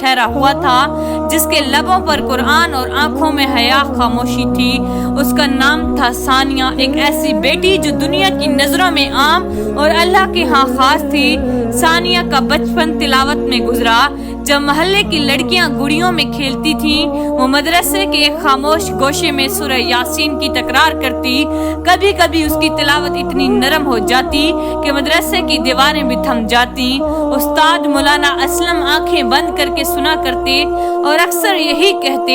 ٹھہرا ہوا تھا، جس کے لبوں پر قرآن اور آنکھوں میں حیا خاموشی تھی۔ اس کا نام تھا ثانیہ، ایک ایسی بیٹی جو دنیا کی نظروں میں عام اور اللہ کے ہاں خاص تھی۔ ثانیہ کا بچپن تلاوت میں گزرا۔ جب محلے کی لڑکیاں گڑیوں میں کھیلتی تھیں، وہ مدرسے کے ایک خاموش گوشے میں سورہ یاسین کی تکرار کرتی۔ کبھی کبھی اس کی تلاوت اتنی نرم ہو جاتی کہ مدرسے کی دیواریں بھی تھم جاتی۔ استاد مولانا اسلم آنکھیں بند کر کے سنا کرتے اور اکثر یہی کہتے،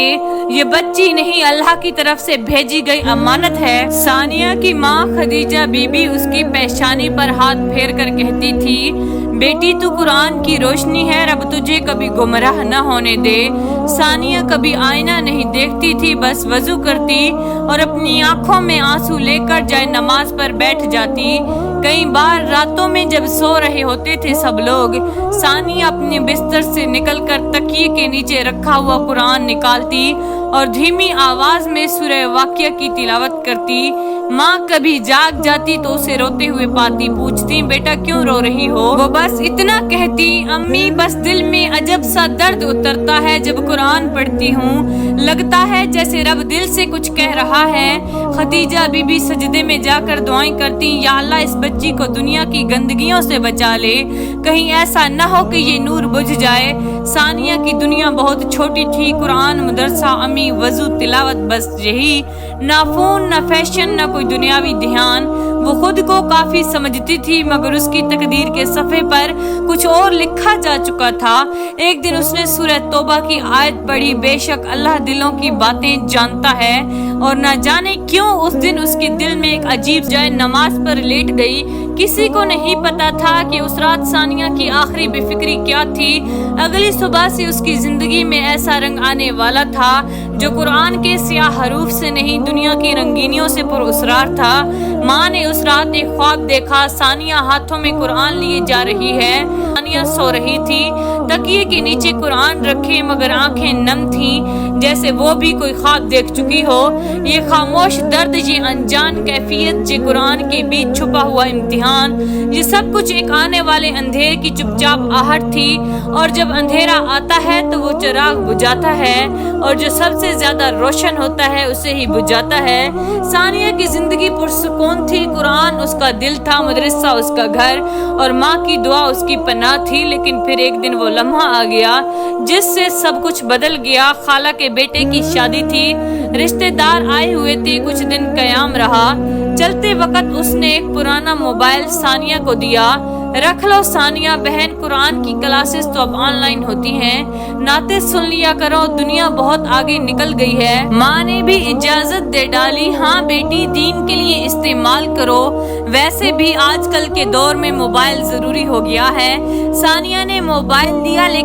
یہ بچی نہیں، اللہ کی طرف سے بھیجی گئی امانت ہے۔ ثانیہ کی ماں خدیجہ بی بی اس کی پیشانی پر ہاتھ پھیر کر کہتی تھی، بیٹی تو قرآن کی روشنی ہے، رب تجھے کبھی گمراہ نہ ہونے دے۔ ثانیہ کبھی آئینہ نہیں دیکھتی تھی، بس وضو کرتی اور اپنی آنکھوں میں آنسو لے کر جائے نماز پر بیٹھ جاتی۔ کئی بار راتوں میں جب سو رہے ہوتے تھے سب لوگ، ثانیہ اپنے بستر سے نکل کر تکیے کے نیچے رکھا ہوا قرآن نکالتی اور دھیمی آواز میں سورہ واقعہ کی تلاوت کرتی۔ ماں کبھی جاگ جاتی تو اسے روتے ہوئے پاتی، پوچھتی، بیٹا کیوں رو رہی ہو؟ وہ بس اتنا کہتی، امی بس دل میں عجب سا درد اترتا ہے جب قرآن پڑھتی ہوں، لگتا ہے جیسے رب دل سے کچھ کہہ رہا ہے۔ خدیجہ بی بی سجدے میں جا کر دعائیں کرتی، یا اللہ اس بچی کو دنیا کی گندگیوں سے بچا لے، کہیں ایسا نہ ہو کہ یہ نور بجھ جائے۔ ثانیہ کی دنیا بہت چھوٹی تھی، قرآن، مدرسہ، امی، وضو، تلاوت، بس یہی۔ نہ فون، نہ فیشن، نہ کوئی دنیاوی دھیان۔ وہ خود کو کافی سمجھتی تھی، مگر اس کی تقدیر کے صفحے پر کچھ اور لکھا جا چکا تھا۔ ایک دن اس نے سورہ توبہ کی آیت پڑھی، بے شک اللہ دلوں کی باتیں جانتا ہے، اور نہ جانے کیوں اس دن اس کے دل میں ایک عجیب جائے نماز پر لیٹ گئی۔ کسی کو نہیں پتا تھا کہ اس رات ثانیہ کی آخری بے فکری کیا تھی۔ اگلی صبح سے اس کی زندگی میں ایسا رنگ آنے والا تھا جو قرآن کے سیاہ حروف سے نہیں، دنیا کی رنگینیوں سے پر اسرار تھا۔ ماں نے اس رات ایک خواب دیکھا، ثانیہ ہاتھوں میں قرآن لیے جا رہی ہے۔ ثانیہ سو رہی تھی، تکیے کے نیچے قرآن رکھے، مگر آنکھیں نم تھیں، جیسے وہ بھی کوئی خواب دیکھ چکی ہو۔ یہ خاموش درد، یہ انجان کیفیت، یہ قرآن کے بیچ چھپا ہوا امتحان، یہ سب کچھ ایک آنے والے اندھیرے کی چپ چاپ آہٹ تھی۔ اور جب اندھیرا آتا ہے تو وہ چراغ بجھاتا ہے، اور جو سب سے زیادہ روشن ہوتا ہے اسے ہی بجھاتا ہے۔ ثانیہ کی زندگی پرسکون تھی، قرآن اس کا دل تھا، مدرسہ اس کا گھر، اور ماں کی دعا اس کی پناہ تھی۔ لیکن پھر ایک دن وہ لمحہ آ گیا جس سے سب کچھ بدل گیا۔ خالہ کے بیٹے کی شادی تھی، رشتے دار آئے ہوئے تھے، کچھ دن قیام رہا۔ چلتے وقت اس نے ایک پرانا موبائل ثانیہ کو دیا، رکھ لو ثانیہ بہن، قرآن کی کلاسز تو اب آن لائن ہوتی ہیں، نعتیں سن لیا کرو، دنیا بہت آگے نکل گئی ہے۔ ماں نے بھی اجازت دے ڈالی، ہاں بیٹی دین کے لیے استعمال کرو، ویسے بھی آج کل کے دور میں موبائل ضروری ہو گیا ہے۔ ثانیہ نے موبائل دیا، لیکن